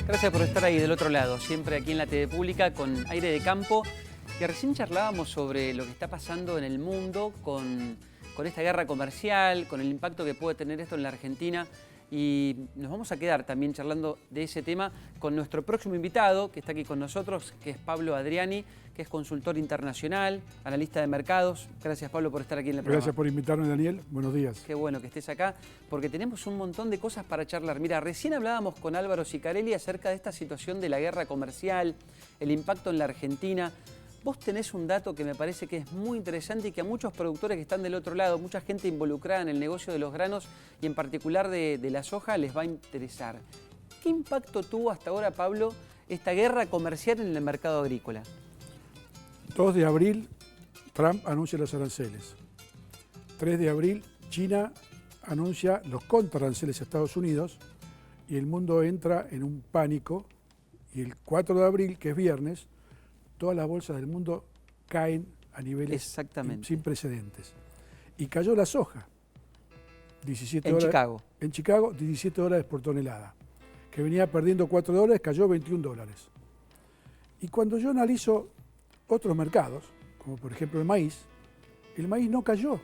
Gracias por estar ahí del otro lado, siempre aquí en la TV Pública con aire de campo. Y recién charlábamos sobre lo que está pasando en el mundo con esta guerra comercial, con el impacto que puede tener esto en la Argentina. Y nos vamos a quedar también charlando de ese tema con nuestro próximo invitado, que está aquí con nosotros, que es Pablo Adriani, que es consultor internacional, analista de mercados. Gracias, Pablo, por estar aquí en el programa. Gracias por invitarme, Daniel. Buenos días. Qué bueno que estés acá, porque tenemos un montón de cosas para charlar. Mira, recién hablábamos con Álvaro Sicarelli acerca de esta situación de la guerra comercial, el impacto en la Argentina. Vos tenés un dato que me parece que es muy interesante y que a muchos productores que están del otro lado, mucha gente involucrada en el negocio de los granos y en particular de la soja, les va a interesar. ¿Qué impacto tuvo hasta ahora, Pablo, esta guerra comercial en el mercado agrícola? 2 de abril, Trump anuncia los aranceles. 3 de abril, China anuncia los contraaranceles a Estados Unidos y el mundo entra en un pánico. Y el 4 de abril, que es viernes, todas las bolsas del mundo caen a niveles sin precedentes. Y cayó la soja. 17 en Chicago. En Chicago, 17 dólares por tonelada. Que venía perdiendo 4 dólares, cayó 21 dólares. Y cuando yo analizo otros mercados, como por ejemplo el maíz no cayó.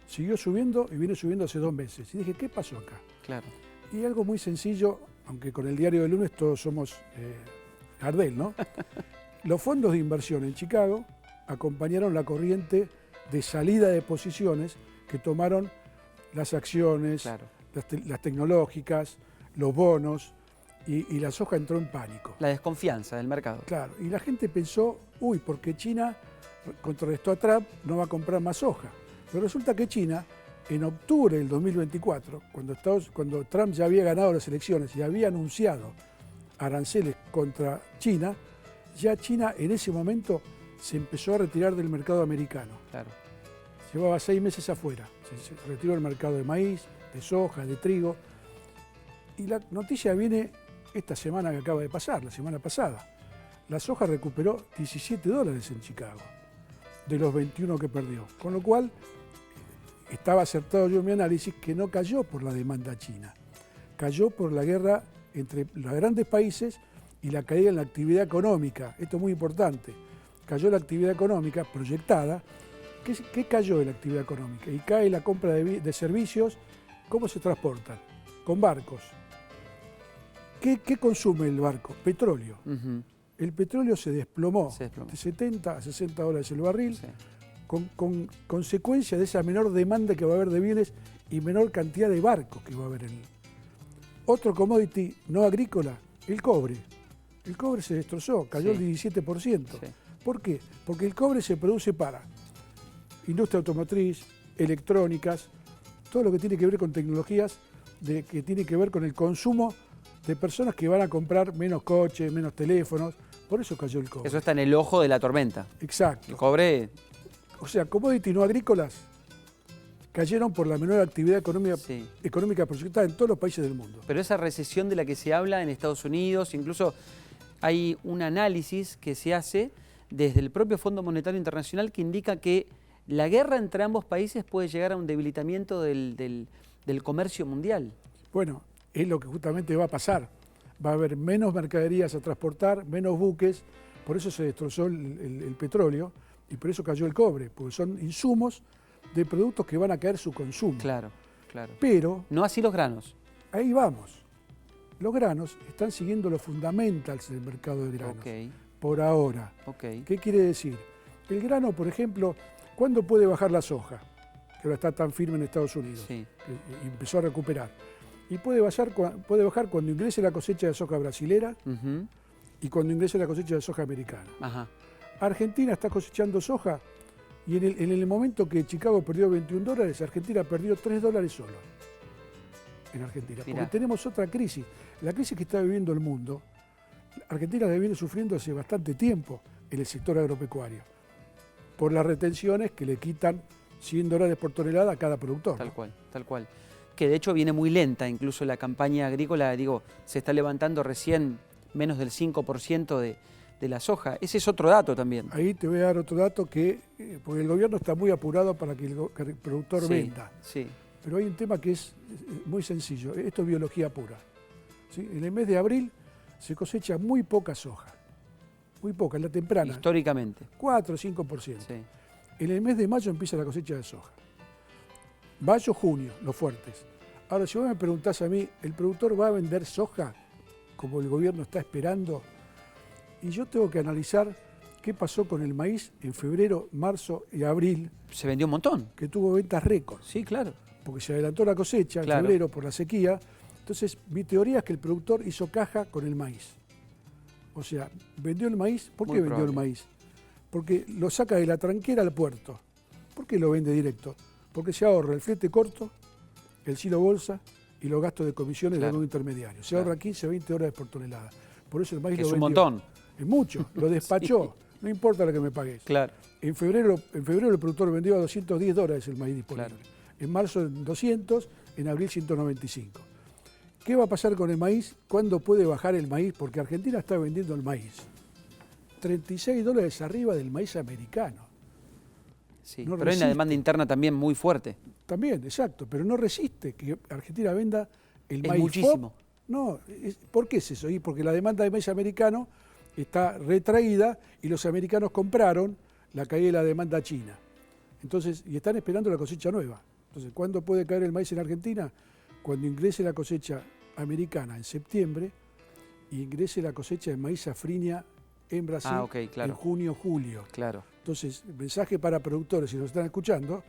Siguió subiendo y viene subiendo hace 2 meses. Y dije, ¿qué pasó acá? Claro. Y algo muy sencillo, aunque con el diario del lunes todos somos Gardel, ¿no? Los fondos de inversión en Chicago acompañaron la corriente de salida de posiciones que tomaron las acciones, claro, las tecnológicas, los bonos, y la soja entró en pánico. La desconfianza del mercado. Claro, y la gente pensó, uy, porque China contrarrestó a Trump, no va a comprar más soja. Pero resulta que China, en octubre del 2024, cuando Trump ya había ganado las elecciones y había anunciado aranceles contra China, ya China en ese momento se empezó a retirar del mercado americano. Claro. Llevaba 6 meses afuera. Se retiró del mercado de maíz, de soja, de trigo. Y la noticia viene esta semana que acaba de pasar, la semana pasada. La soja recuperó 17 dólares en Chicago, de los 21 que perdió. Con lo cual, estaba acertado yo en mi análisis que no cayó por la demanda china. Cayó por la guerra entre los grandes países y la caída en la actividad económica. Esto es muy importante. Cayó la actividad económica proyectada. ¿Qué cayó en la actividad económica? Y cae la compra de servicios. ¿Cómo se transportan? Con barcos. ¿Qué consume el barco? Petróleo. El petróleo se desplomó de 70 a 60 dólares el barril, sí, con consecuencia de esa menor demanda que va a haber de bienes y menor cantidad de barcos que va a haber en el... Otro commodity no agrícola, el cobre. El cobre se destrozó, cayó el 17%. Sí. ¿Por qué? Porque el cobre se produce para industria automotriz, electrónicas, todo lo que tiene que ver con tecnologías, que tiene que ver con el consumo de personas que van a comprar menos coches, menos teléfonos. Por eso cayó el cobre. Eso está en el ojo de la tormenta. Exacto. El cobre... O sea, commodity no agrícolas cayeron por la menor actividad económica proyectada en todos los países del mundo. Pero esa recesión de la que se habla en Estados Unidos, incluso hay un análisis que se hace desde el propio Fondo Monetario Internacional que indica que la guerra entre ambos países puede llegar a un debilitamiento del comercio mundial. Bueno, es lo que justamente va a pasar. Va a haber menos mercaderías a transportar, menos buques, por eso se destrozó el petróleo y por eso cayó el cobre, porque son insumos de productos que van a caer su consumo. Claro, claro. Pero... no así los granos. Ahí vamos. Los granos están siguiendo los fundamentals del mercado de granos. Okay. Por ahora. Okay. ¿Qué quiere decir? El grano, por ejemplo, ¿cuándo puede bajar la soja? Que ahora está tan firme en Estados Unidos. Sí. Y empezó a recuperar. Y puede bajar cuando ingrese la cosecha de soja brasilera y cuando ingrese la cosecha de soja americana. Ajá. Argentina está cosechando soja y en el momento que Chicago perdió 21 dólares, Argentina perdió 3 dólares solo. En Argentina. Mirá. Porque tenemos otra crisis. La crisis que está viviendo el mundo, Argentina la viene sufriendo hace bastante tiempo en el sector agropecuario, por las retenciones que le quitan 100 dólares por tonelada a cada productor. Tal cual, tal cual. Que de hecho viene muy lenta, incluso la campaña agrícola, digo, se está levantando recién menos del 5% de la soja. Ese es otro dato también. Ahí te voy a dar otro dato porque el gobierno está muy apurado para que el productor venda. Sí. Pero hay un tema que es muy sencillo, esto es biología pura. ¿Sí? En el mes de abril se cosecha muy poca soja. Muy poca, en la temprana. Históricamente. 4 o 5%. Sí. En el mes de mayo empieza la cosecha de soja. Mayo, junio, los fuertes. Ahora, si vos me preguntás a mí, ¿el productor va a vender soja como el gobierno está esperando? Y yo tengo que analizar qué pasó con el maíz en febrero, marzo y abril. Se vendió un montón. Que tuvo ventas récord. Sí, claro. Porque se adelantó la cosecha en febrero por la sequía. Entonces, mi teoría es que el productor hizo caja con el maíz. O sea, vendió el maíz. ¿Por qué vendió el maíz? Porque lo saca de la tranquera al puerto. ¿Por qué lo vende directo? Porque se ahorra el flete corto, el silo bolsa y los gastos de comisiones de algún intermediario. Se ahorra 15 o 20 horas por tonelada. Por eso el maíz lo vendió. Es un montón. Es mucho. Lo despachó. Sí. No importa lo que me pagues. Claro. En febrero el productor vendió a $210 el maíz disponible. Claro. En marzo 200, en abril 195. ¿Qué va a pasar con el maíz? ¿Cuándo puede bajar el maíz? Porque Argentina está vendiendo el maíz. $36 arriba del maíz americano. Sí, no, pero hay una demanda interna también muy fuerte. También, exacto, pero no resiste que Argentina venda el maíz. Es muchísimo. FOB. No, ¿por qué es eso? Porque la demanda de maíz americano está retraída y los americanos compraron la caída de la demanda china. Entonces, y están esperando la cosecha nueva. Entonces, ¿cuándo puede caer el maíz en Argentina? Cuando ingrese la cosecha americana en septiembre y ingrese la cosecha de maíz safrinha en Brasil en junio, julio. Claro. Entonces, mensaje para productores, si nos están escuchando,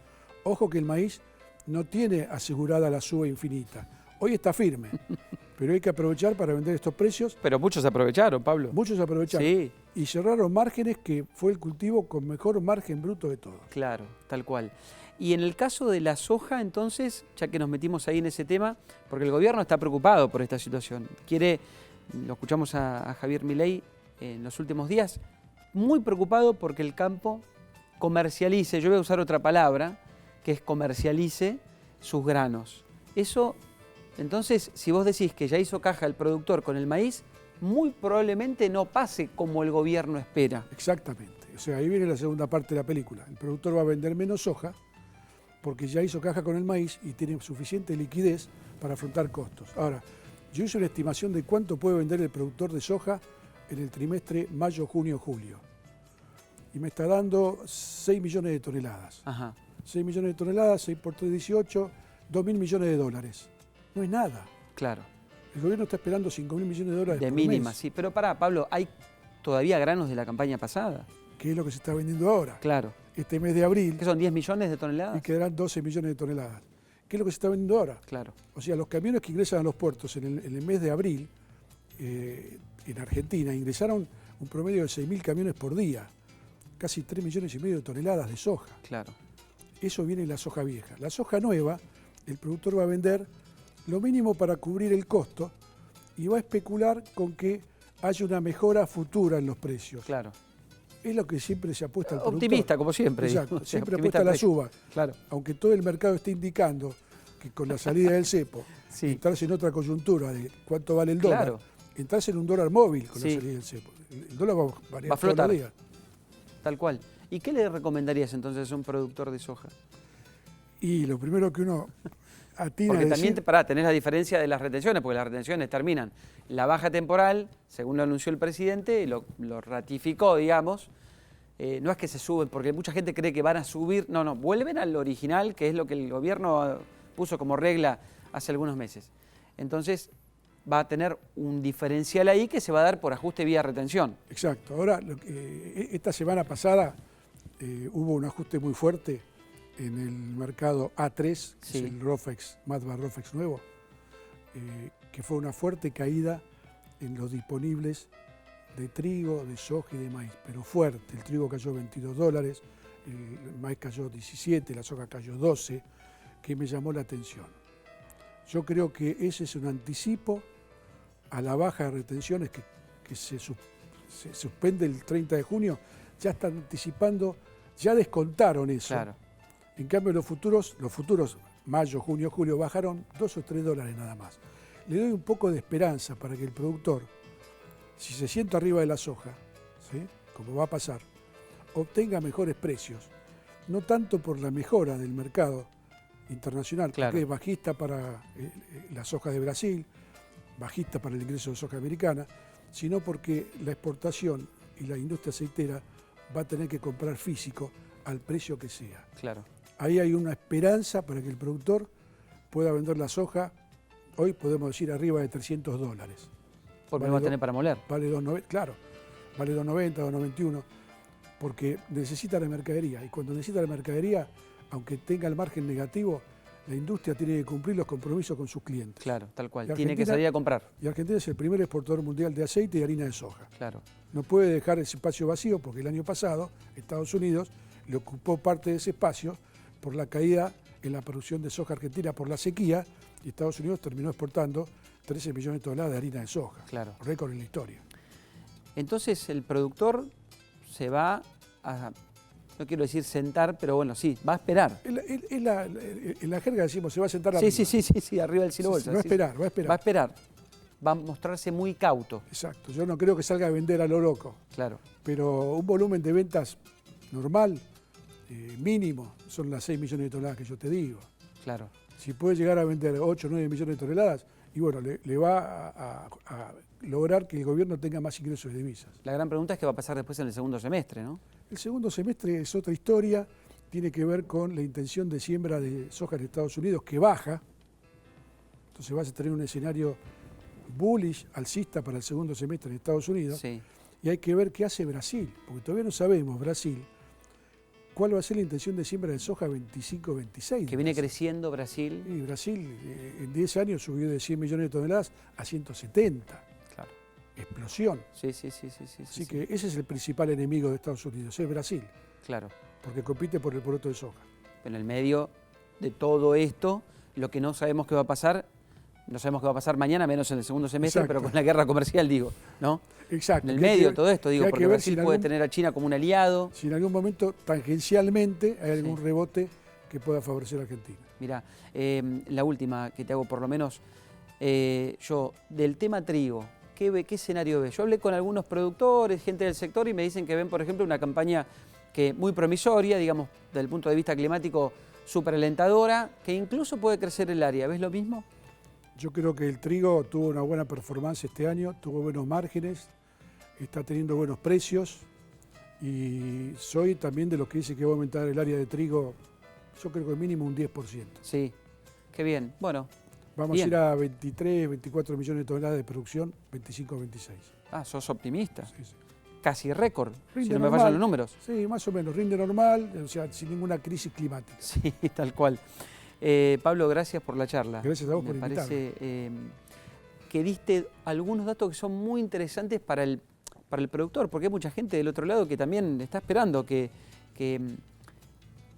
ojo que el maíz no tiene asegurada la suba infinita. Hoy está firme, pero hay que aprovechar para vender estos precios. Pero muchos aprovecharon, Pablo. Muchos aprovecharon. Sí. Y cerraron márgenes, que fue el cultivo con mejor margen bruto de todos. Claro, tal cual. Y en el caso de la soja, entonces, ya que nos metimos ahí en ese tema, porque el gobierno está preocupado por esta situación. Lo escuchamos a Javier Milei en los últimos días, muy preocupado porque el campo comercialice, yo voy a usar otra palabra, que es comercialice sus granos. Eso, entonces, si vos decís que ya hizo caja el productor con el maíz, muy probablemente no pase como el gobierno espera. Exactamente. O sea, ahí viene la segunda parte de la película. El productor va a vender menos soja porque ya hizo caja con el maíz y tiene suficiente liquidez para afrontar costos. Ahora, yo hice una estimación de cuánto puede vender el productor de soja en el trimestre mayo, junio, julio. Y me está dando 6 millones de toneladas. Ajá. 6 millones de toneladas, 6 por 3, 18, 2.000 millones de dólares. No es nada. Claro. El gobierno está esperando 5.000 millones de dólares de por mínima, mes. Sí. Pero pará, Pablo, hay todavía granos de la campaña pasada. ¿Qué es lo que se está vendiendo ahora? Claro. Este mes de abril. ¿Qué son 10 millones de toneladas? Y quedarán 12 millones de toneladas. ¿Qué es lo que se está vendiendo ahora? Claro. O sea, los camiones que ingresan a los puertos en el mes de abril, en Argentina, ingresaron un promedio de 6.000 camiones por día. Casi 3,5 millones de toneladas de soja. Claro. Eso viene en la soja vieja. La soja nueva, el productor va a vender lo mínimo para cubrir el costo y va a especular con que haya una mejora futura en los precios. Claro. Es lo que siempre se apuesta al productor. Optimista, como siempre. Exacto, siempre apuesta a la suba. Claro. Aunque todo el mercado esté indicando que con la salida del cepo, sí, entrarse en otra coyuntura de cuánto vale el dólar, claro, entrarse en un dólar móvil con sí, la salida del cepo. El dólar va a variar va a flotar todos los días. Tal cual. ¿Y qué le recomendarías entonces a un productor de soja? Y lo primero que uno atina porque a también decir, tenés la diferencia de las retenciones, porque las retenciones terminan la baja temporal, según lo anunció el presidente, y lo ratificó, digamos. No es que se suben, porque mucha gente cree que van a subir. No, vuelven al original, que es lo que el gobierno puso como regla hace algunos meses. Entonces va a tener un diferencial ahí que se va a dar por ajuste vía retención. Exacto. Ahora, esta semana pasada hubo un ajuste muy fuerte en el mercado A3, que sí, es el Rofex, Matva Rofex nuevo, que fue una fuerte caída en los disponibles de trigo, de soja y de maíz, pero fuerte. El trigo cayó $22, el maíz cayó 17, la soja cayó 12, que me llamó la atención. Yo creo que ese es un anticipo a la baja de retenciones que se suspende el 30 de junio. Ya están anticipando, ya descontaron eso. Claro. En cambio los futuros, mayo, junio, julio, bajaron $2 o $3 nada más. Le doy un poco de esperanza para que el productor, si se sienta arriba de la soja, ¿sí?, como va a pasar, obtenga mejores precios, no tanto por la mejora del mercado internacional, claro, porque es bajista para la soja de Brasil, bajista para el ingreso de soja americana, sino porque la exportación y la industria aceitera va a tener que comprar físico al precio que sea. Claro. Ahí hay una esperanza para que el productor pueda vender la soja, hoy podemos decir arriba de $300. Porque no va a tener para moler. Vale 2.90, claro, vale 2.90, 2.91, porque necesita la mercadería. Y cuando necesita la mercadería, aunque tenga el margen negativo, la industria tiene que cumplir los compromisos con sus clientes. Claro, tal cual. Tiene que salir a comprar. Y Argentina es el primer exportador mundial de aceite y harina de soja. Claro. No puede dejar ese espacio vacío porque el año pasado Estados Unidos le ocupó parte de ese espacio por la caída en la producción de soja argentina por la sequía, y Estados Unidos terminó exportando 13 millones de toneladas de harina de soja. Claro. Récord en la historia. Entonces el productor se va a, no quiero decir sentar, pero bueno, sí, va a esperar. En la jerga decimos, se va a sentar Sí, arriba. sí, arriba del silo bolsa. Va a esperar. Va a esperar. Va a mostrarse muy cauto. Exacto. Yo no creo que salga a vender a lo loco. Claro. Pero un volumen de ventas normal, mínimo, son las 6 millones de toneladas que yo te digo. Claro. Si puede llegar a vender 8 o 9 millones de toneladas, y bueno, le va a lograr que el gobierno tenga más ingresos de divisas. La gran pregunta es qué va a pasar después en el segundo semestre, ¿no? El segundo semestre es otra historia, tiene que ver con la intención de siembra de soja en Estados Unidos, que baja. Entonces vas a tener un escenario bullish, alcista para el segundo semestre en Estados Unidos. Sí. Y hay que ver qué hace Brasil, porque todavía no sabemos, Brasil, cuál va a ser la intención de siembra de soja 25-26. Que viene creciendo Brasil. Y Brasil en 10 años subió de 100 millones de toneladas a 170. Claro. Explosión. Sí. Así que ese es el principal enemigo de Estados Unidos, es Brasil. Claro. Porque compite por el poroto de soja. En el medio de todo esto, lo que no sabemos qué va a pasar, no sabemos qué va a pasar mañana, menos en el segundo semestre, Exacto. pero con la guerra comercial, digo, ¿no? Exacto. En el medio de todo esto, digo, porque Brasil puede algún, tener a China como un aliado. Si en algún momento, tangencialmente, hay algún rebote que pueda favorecer a Argentina. Mirá, la última que te hago, por lo menos, yo, del tema trigo, ¿qué escenario ves? Yo hablé con algunos productores, gente del sector, y me dicen que ven, por ejemplo, una campaña que muy promisoria, digamos, desde el punto de vista climático, súper alentadora, que incluso puede crecer el área. ¿Ves lo mismo? Yo creo que el trigo tuvo una buena performance este año, tuvo buenos márgenes, está teniendo buenos precios, y soy también de los que dice que va a aumentar el área de trigo, yo creo que mínimo un 10%. Sí, qué bien. Bueno, vamos a ir a 23, 24 millones de toneladas de producción, 25, 26. Ah, sos optimista. Sí. Casi récord, Rinde si no me normal. fallan los números. Sí, más o menos, rinde normal, o sea, sin ninguna crisis climática. Sí, tal cual. Pablo, gracias por la charla. Gracias a vos por invitarme. Me parece que diste algunos datos que son muy interesantes para el productor, porque hay mucha gente del otro lado que también está esperando que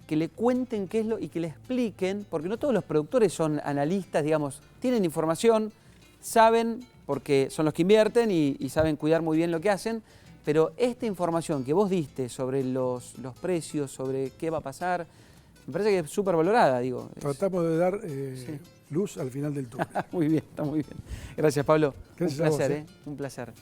le cuenten qué es lo y que le expliquen, porque no todos los productores son analistas, digamos, tienen información, saben, porque son los que invierten y saben cuidar muy bien lo que hacen, pero esta información que vos diste sobre los precios, sobre qué va a pasar, me parece que es súper valorada, digo. Tratamos de dar luz al final del túnel. Muy bien, está muy bien. Gracias, Pablo. Gracias un placer, a vos, un placer.